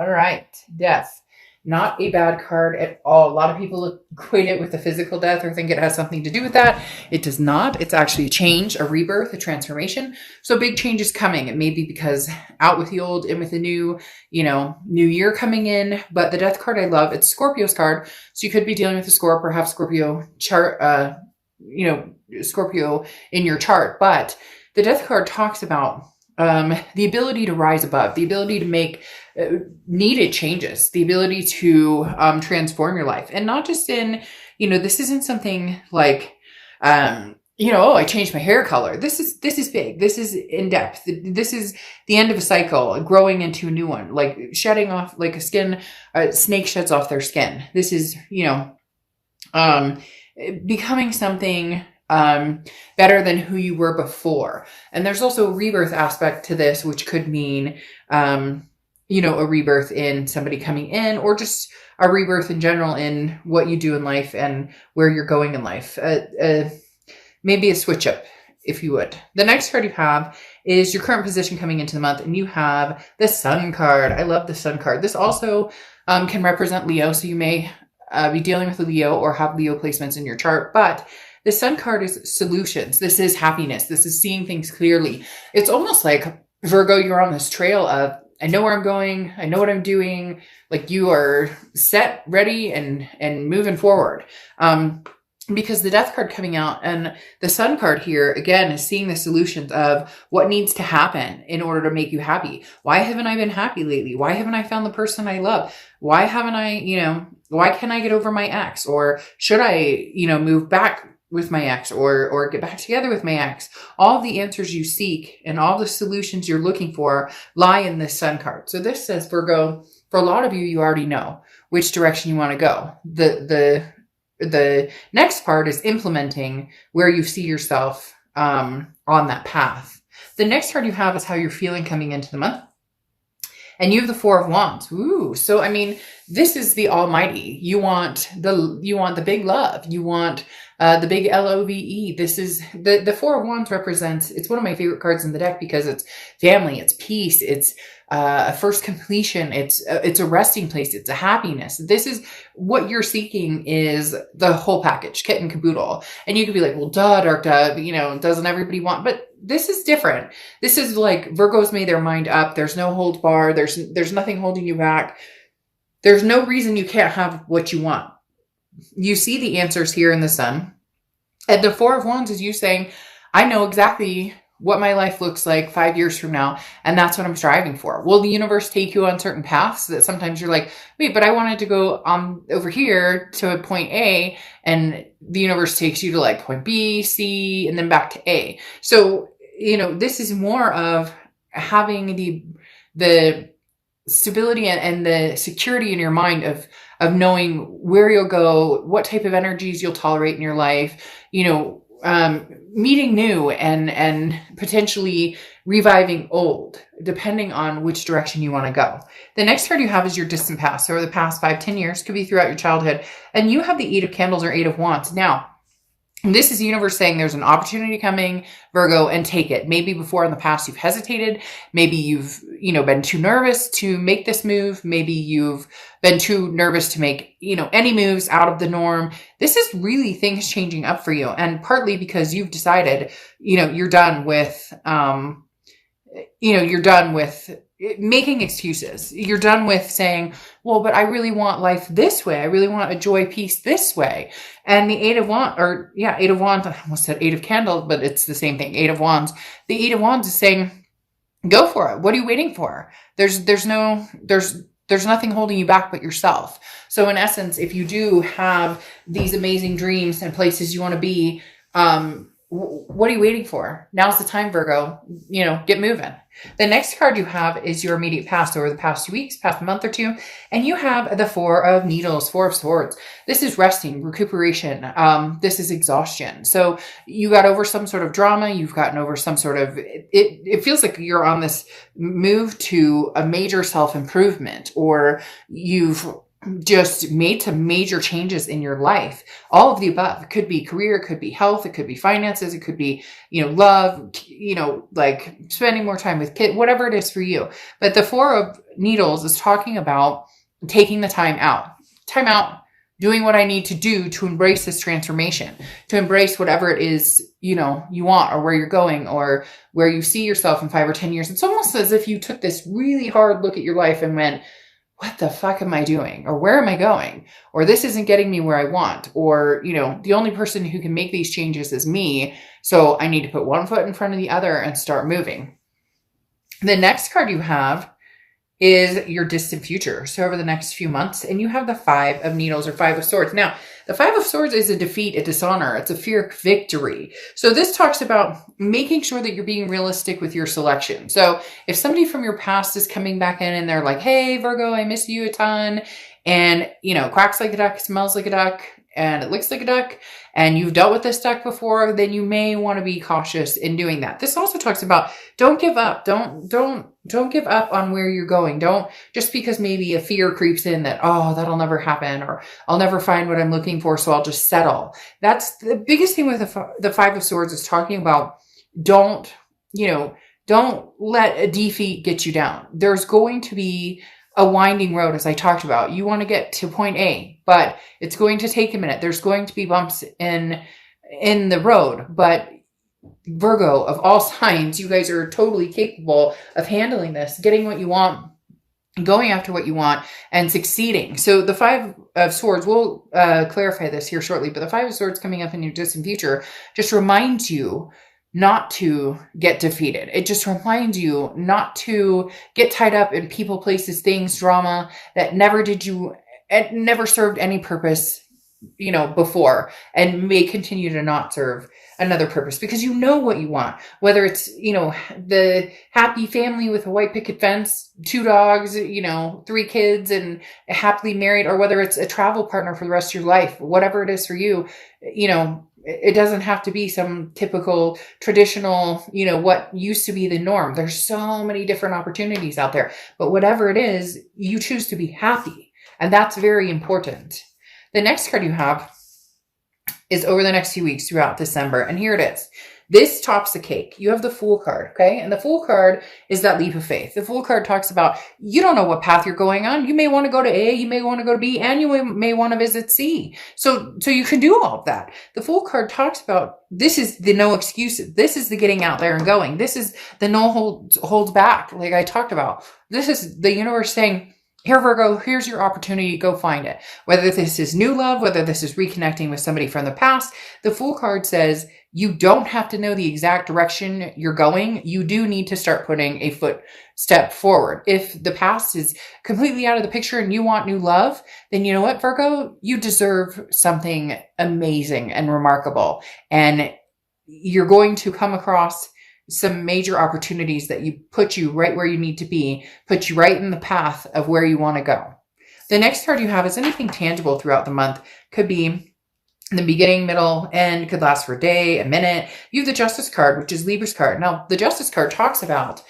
All right. Death. Not a bad card at all. A lot of people equate it with a physical death or think it has something to do with that. It does not. It's actually a change, a rebirth, a transformation. So big change is coming. It may be because out with the old, in with the new, new year coming in. But the death card I love, it's Scorpio's card. So you could be dealing with a Scorpio, perhaps Scorpio chart, Scorpio in your chart. But the death card talks about the ability to rise above, the ability to make needed changes, the ability to transform your life. And not just in, this isn't something like, oh, I changed my hair color. This is big. This is in depth. This is the end of a cycle, growing into a new one, like shedding off, like a snake sheds off their skin. This is, becoming something better than who you were before. And there's also a rebirth aspect to this, which could mean, a rebirth in somebody coming in, or just a rebirth in general in what you do in life and where you're going in life. Maybe a switch up, if you would. The next card you have is your current position coming into the month, and you have the Sun card. I love the Sun card. This also can represent Leo, so you may be dealing with a Leo or have Leo placements in your chart, but the Sun card is solutions. This is happiness. This is seeing things clearly. It's almost like, Virgo, you're on this trail of, I know where I'm going. I know what I'm doing. Like, you are set, ready, and moving forward. Because the Death card coming out and the Sun card here, again, is seeing the solutions of what needs to happen in order to make you happy. Why haven't I been happy lately? Why haven't I found the person I love? Why haven't I, why can't I get over my ex? Or should I, move back with my ex or get back together with my ex? All the answers you seek and all the solutions you're looking for lie in this Sun card. So this says, Virgo, for a lot of you, you already know which direction you want to go. The next part is implementing where you see yourself on that path. The next card you have is how you're feeling coming into the month. And you have the Four of Wands. Ooh. So, this is the almighty. You want the big love. You want the big LOVE. This is the Four of Wands represents, it's one of my favorite cards in the deck because it's family, it's peace, it's a first completion, it's a resting place, it's a happiness. This is what you're seeking, is the whole package, kit and caboodle. And you could be like, well, duh, dark duh, doesn't everybody want, but this is different. This is like Virgo's made their mind up. There's no hold bar. There's nothing holding you back. There's no reason you can't have what you want. You see the answers here in the Sun. And the Four of Wands is you saying, I know exactly what my life looks like 5 years from now, and that's what I'm striving for. Will the universe take you on certain paths that sometimes you're like, wait, but I wanted to go over here to point A, and the universe takes you to like point B, C, and then back to A. So, this is more of having the stability and the security in your mind of knowing where you'll go, what type of energies you'll tolerate in your life, meeting new and potentially reviving old, depending on which direction you want to go. The next card you have is your distant past. So the past 5-10 years, could be throughout your childhood. And you have the Eight of Candles or Eight of Wands. Now, this is the universe saying there's an opportunity coming, Virgo, and take it. Maybe before in the past you've hesitated. Maybe you've, been too nervous to make this move. Maybe you've been too nervous to make, any moves out of the norm. This is really things changing up for you. And partly because you've decided, you're done with, you're done with making excuses. You're done with saying, well, but I really want life this way. I really want a joy, peace this way. And the Eight of Wands, Eight of Wands, I almost said Eight of Candles, but it's the same thing. Eight of Wands. The Eight of Wands is saying, go for it. What are you waiting for? There's nothing holding you back but yourself. So in essence, if you do have these amazing dreams and places you want to be, what are you waiting for? Now's the time, Virgo. Get moving. The next card you have is your immediate past, over the past 2 weeks, past month or two. And you have the Four of Needles, Four of Swords. This is resting, recuperation. This is exhaustion. So you got over some sort of drama. You've gotten over some sort of, it feels like you're on this move to a major self-improvement, or you've just made some major changes in your life. All of the above. It could be career, it could be health, it could be finances, it could be, love, like spending more time with kids, whatever it is for you. But the Four of Needles is talking about taking the time out, doing what I need to do to embrace this transformation, to embrace whatever it is, you want, or where you're going, or where you see yourself in 5 or 10 years. It's almost as if you took this really hard look at your life and went, what the fuck am I doing? Or where am I going? Or this isn't getting me where I want. Or, the only person who can make these changes is me. So I need to put one foot in front of the other and start moving. The next card you have is your distant future. So over the next few months, and you have the Five of Needles or Five of Swords. Now, the Five of Swords is a defeat, a dishonor. It's a fear of victory. So this talks about making sure that you're being realistic with your selection. So if somebody from your past is coming back in and they're like, hey, Virgo, I miss you a ton. And, quacks like a duck, smells like a duck, and it looks like a duck, and you've dealt with this duck before, then you may want to be cautious in doing that. This also talks about don't give up. Don't give up on where you're going. Don't, just because maybe a fear creeps in that, oh, that'll never happen, or I'll never find what I'm looking for, so I'll just settle. That's the biggest thing with the Five of Swords, is talking about don't let a defeat get you down. There's going to be a winding road, as I talked about. You want to get to point A, but it's going to take a minute. There's going to be bumps in the road, but Virgo, of all signs, you guys are totally capable of handling this, getting what you want, going after what you want, and succeeding. So the Five of Swords, we'll clarify this here shortly, but the Five of Swords coming up in your distant future just reminds you not to get defeated. It just reminds you not to get tied up in people, places, things, drama that it never served any purpose, before, and may continue to not serve another purpose, because you know what you want, whether it's, the happy family with a white picket fence, 2 dogs, 3 kids, and happily married, or whether it's a travel partner for the rest of your life, whatever it is for you, it doesn't have to be some typical traditional, what used to be the norm. There's so many different opportunities out there, but whatever it is, you choose to be happy. And that's very important. The next card you have is over the next few weeks throughout December. And here it is. This tops the cake. You have the Fool card, okay? And the Fool card is that leap of faith. The Fool card talks about, you don't know what path you're going on. You may want to go to A, you may want to go to B, and you may want to visit C. So you can do all of that. The Fool card talks about, this is the no excuses. This is the getting out there and going. This is the no holds back, like I talked about. This is the universe saying, here, Virgo, here's your opportunity. Go find it. Whether this is new love, whether this is reconnecting with somebody from the past, the Fool card says you don't have to know the exact direction you're going. You do need to start putting a footstep forward. If the past is completely out of the picture and you want new love, then you know what, Virgo? You deserve something amazing and remarkable. And you're going to come across some major opportunities that put you right where you need to be, put you right in the path of where you want to go. The next card you have is anything tangible throughout the month. Could be in the beginning, middle, end, could last for a day, a minute. You have the Justice card, which is Libra's card. Now, the Justice card talks about,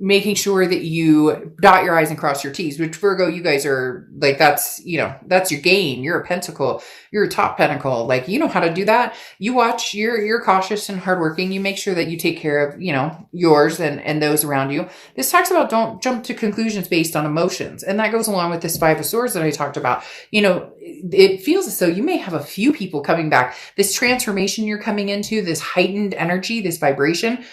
making sure that you dot your I's and cross your T's, which Virgo, you guys are like, that's your game. You're a pentacle. You're a top pentacle. Like, you know how to do that. You watch, you're cautious and hardworking. You make sure that you take care of, yours and those around you. This talks about don't jump to conclusions based on emotions. And that goes along with this Five of Swords that I talked about. It feels as though you may have a few people coming back. This transformation you're coming into, this heightened energy, this vibration,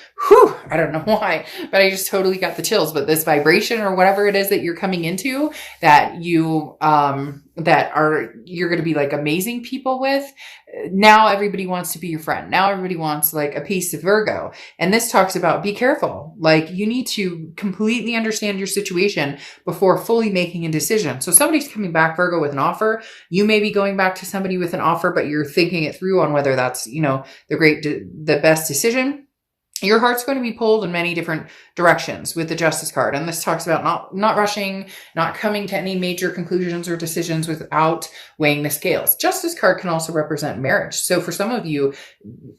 I don't know why, but I just totally got the chills. But this vibration or whatever it is that you're coming into, that you're going to be like amazing people with. Now everybody wants to be your friend. Now everybody wants like a piece of Virgo. And this talks about be careful. Like, you need to completely understand your situation before fully making a decision. So somebody's coming back, Virgo, with an offer. You may be going back to somebody with an offer, but you're thinking it through on whether that's, the best decision. Your heart's going to be pulled in many different directions with the Justice card. And this talks about not rushing, not coming to any major conclusions or decisions without weighing the scales. Justice card can also represent marriage. So for some of you,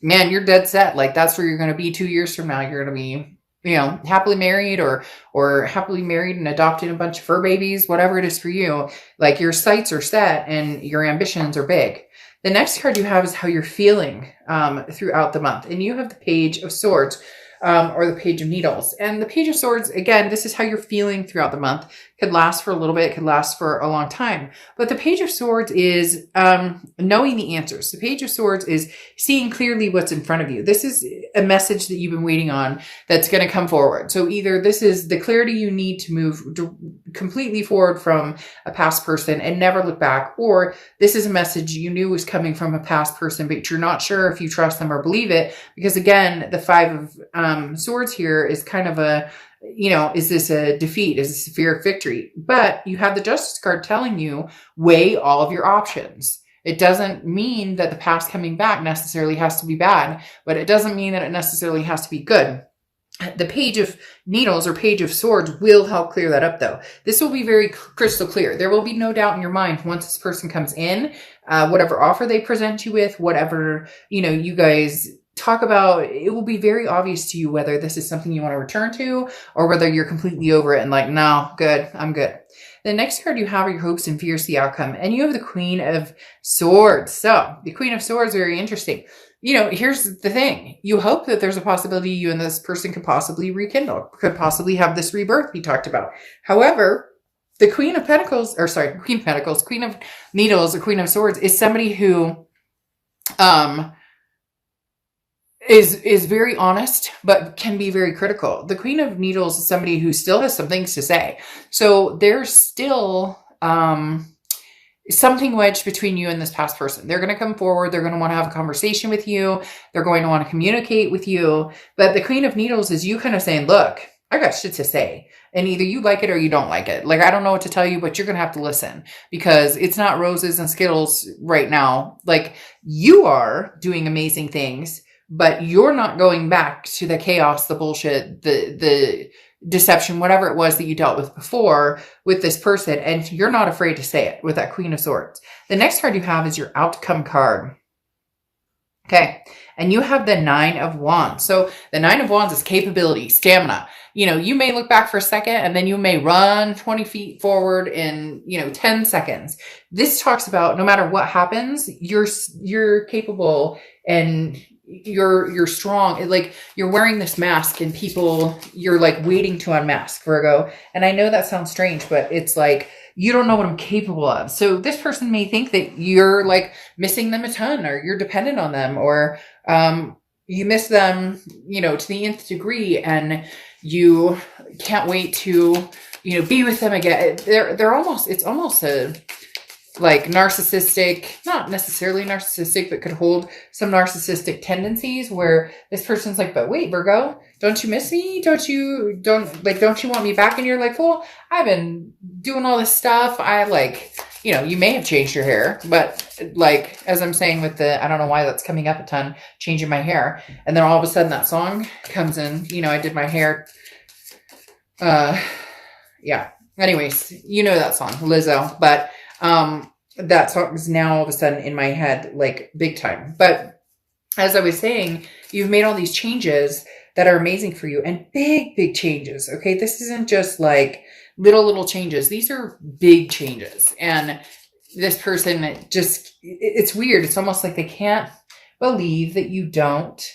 man, you're dead set. Like, that's where you're going to be 2 years from now. You're going to be happily married or happily married and adopted a bunch of fur babies, whatever it is for you, like your sights are set and your ambitions are big. The next card you have is how you're feeling throughout the month. And you have the Page of Swords or the Page of Needles. And the Page of Swords, again, this is how you're feeling throughout the month. Could last for a little bit, could last for a long time. But the Page of Swords is knowing the answers. The Page of Swords is seeing clearly what's in front of you. This is a message that you've been waiting on that's going to come forward. So either this is the clarity you need to move completely forward from a past person and never look back, or this is a message you knew was coming from a past person, but you're not sure if you trust them or believe it. Because again, the Five of Swords here is kind of a, is this a defeat? Is this a fear of victory? But you have the Justice card telling you, weigh all of your options. It doesn't mean that the past coming back necessarily has to be bad, but it doesn't mean that it necessarily has to be good. The Page of Needles or Page of Swords will help clear that up, though. This will be very crystal clear. There will be no doubt in your mind once this person comes in, whatever offer they present you with, whatever, you guys talk about, it will be very obvious to you whether this is something you want to return to or whether you're completely over it and like, no, good, I'm good. The next card you have are your hopes and fears, the outcome. And you have the Queen of Swords. So the Queen of Swords, very interesting. Here's the thing. You hope that there's a possibility you and this person could possibly rekindle, could possibly have this rebirth we talked about. However, the Queen of Needles, or Queen of Swords is somebody who is very honest, but can be very critical. The Queen of Needles is somebody who still has some things to say. So there's still something wedged between you and this past person. They're going to come forward. They're going to want to have a conversation with you. They're going to want to communicate with you. But the Queen of Needles is you kind of saying, look, I got shit to say. And either you like it or you don't like it. Like, I don't know what to tell you, but you're going to have to listen because it's not roses and Skittles right now. Like, you are doing amazing things, but you're not going back to the chaos, the bullshit, the deception, whatever it was that you dealt with before with this person. And you're not afraid to say it with that Queen of Swords. The next card you have is your outcome card. Okay. And you have the Nine of Wands. So the Nine of Wands is capability, stamina. You may look back for a second and then you may run 20 feet forward in, 10 seconds. This talks about no matter what happens, you're capable and you're strong. Like, you're wearing this mask and you're like waiting to unmask, Virgo. And I know that sounds strange, but it's like, you don't know what I'm capable of. So this person may think that you're like missing them a ton, or you're dependent on them, or you miss them, to the nth degree, and you can't wait to, be with them again. It's almost a like narcissistic, not necessarily narcissistic, but could hold some narcissistic tendencies where this person's like, but wait, Virgo, don't you miss me? Don't you want me back? And you're like, well, I've been doing all this stuff. You may have changed your hair, but like, as I'm saying with I don't know why that's coming up a ton, changing my hair. And then all of a sudden that song comes in, I did my hair. Yeah. Anyways, that song, Lizzo, but that song is now all of a sudden in my head, like big time. But as I was saying, you've made all these changes that are amazing for you, and big changes. Okay. This isn't just like little changes. These are big changes. And this person it's weird. It's almost like they can't believe that you don't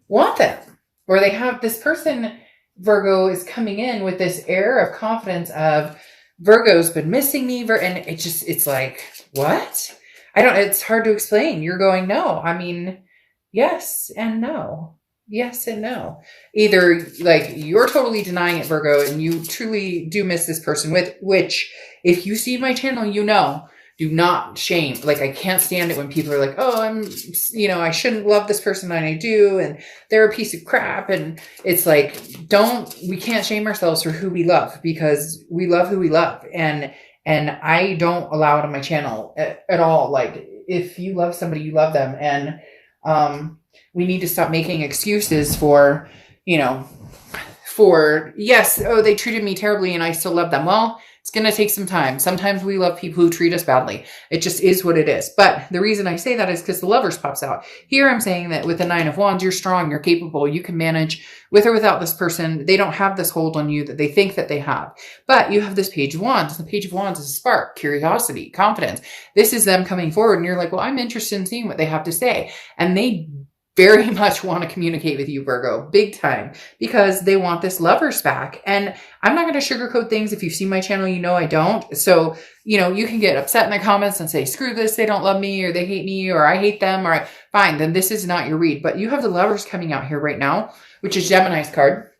want them, or they have this person, Virgo, is coming in with this air of confidence of, Virgo's been missing me. And it's like, what? It's hard to explain. You're going, no. I mean, yes and no. Yes and no. Either like you're totally denying it, Virgo, and you truly do miss this person, which if you see my channel, do not shame. Like, I can't stand it when people are like, oh, I shouldn't love this person and I do, and they're a piece of crap. And it's like, we can't shame ourselves for who we love, because we love who we love. And I don't allow it on my channel at all. Like, if you love somebody, you love them. And, we need to stop making excuses for, yes, oh, they treated me terribly and I still love them. Well, It's going to take some time. Sometimes we love people who treat us badly. It just is what it is. But the reason I say that is because the Lovers pops out. Here I'm saying that with the Nine of Wands, you're strong, you're capable, you can manage with or without this person. They don't have this hold on you that they think that they have. But you have this Page of Wands. The Page of Wands is a spark, curiosity, confidence. This is them coming forward and you're like, well, I'm interested in seeing what they have to say. And they very much want to communicate with you, Virgo, big time, because they want this Lovers back. And I'm not going to sugarcoat things. If you've seen my channel, you know I don't. So, you know, you can get upset in the comments and say, screw this, they don't love me, or they hate me, or I hate them, or fine, then this is not your read. But you have the Lovers coming out here right now, which is Gemini's card.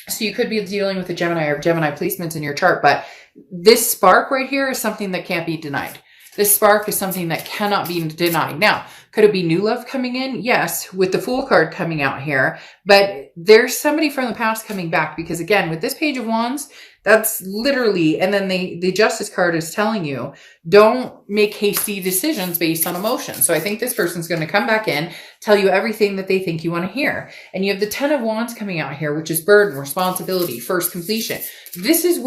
So you could be dealing with a Gemini or Gemini placements in your chart, but this spark right here is something that can't be denied. This spark is something that cannot be denied. Now, could it be new love coming in? Yes, with the Fool card coming out here. But there's somebody from the past coming back because, again, with this Page of Wands, that's literally, and then the Justice card is telling you, don't make hasty decisions based on emotion. So I think this person's going to come back in, tell you everything that they think you want to hear. And you have the Ten of Wands coming out here, which is burden, responsibility, first completion. This is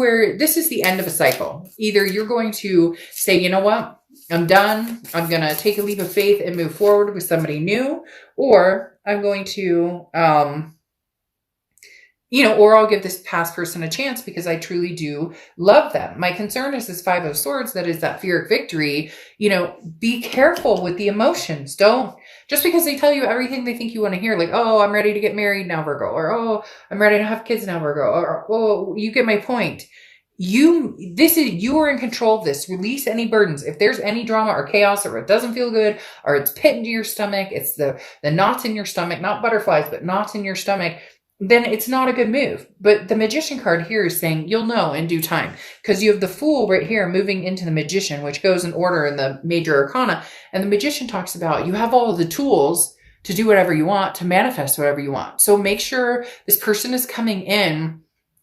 the end of a cycle. Either you're going to say, you know what, I'm done. I'm going to take a leap of faith and move forward with somebody new, or I'm going to, or I'll give this past person a chance because I truly do love them. My concern is this Five of Swords, that is that fear of victory. Be careful with the emotions. Don't, just because they tell you everything they think you want to hear, like, oh, I'm ready to get married now, Virgo, or, oh, I'm ready to have kids now, Virgo, or, oh, you get my point. You are in control of this. Release any burdens. If there's any drama or chaos, or it doesn't feel good, or it's pit into your stomach, it's the knots in your stomach, not butterflies, but knots in your stomach, then it's not a good move. But the Magician card here is saying you'll know in due time, because you have the Fool right here moving into the Magician, which goes in order in the major arcana. And the Magician talks about you have all of the tools to do whatever you want, to manifest whatever you want. So make sure this person is coming in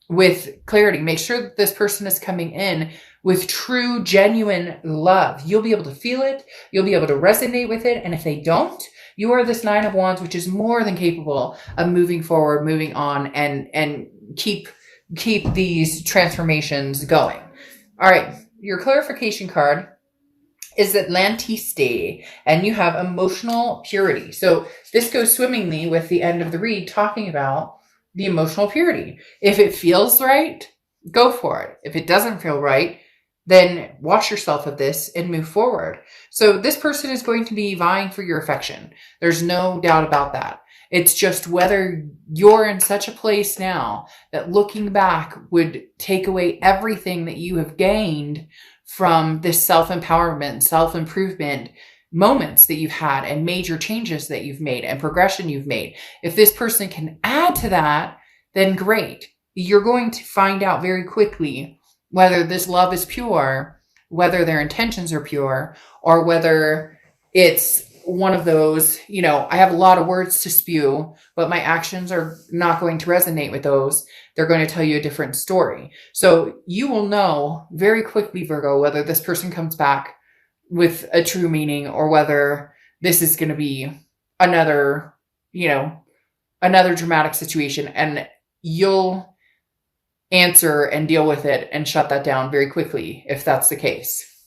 with clarity. Make sure that this person is coming in with true, genuine love. You'll be able to feel it. You'll be able to resonate with it. And if they don't, you are this Nine of Wands, which is more than capable of moving forward, moving on, and keep these transformations going. All right. Your clarification card is Atlantiste, and you have emotional purity. So this goes swimmingly with the end of the read, talking about the emotional purity. If it feels right, go for it. If it doesn't feel right, then wash yourself of this and move forward. So this person is going to be vying for your affection. There's no doubt about that. It's just whether you're in such a place now that looking back would take away everything that you have gained from this self-empowerment, self-improvement moments that you've had, and major changes that you've made, and progression you've made. If this person can add to that, then great. You're going to find out very quickly whether this love is pure, whether their intentions are pure, or whether it's one of those, I have a lot of words to spew, but my actions are not going to resonate with those. They're going to tell you a different story. So you will know very quickly, Virgo, whether this person comes back with a true meaning, or whether this is going to be another dramatic situation, and you'll answer and deal with it and shut that down very quickly if that's the case.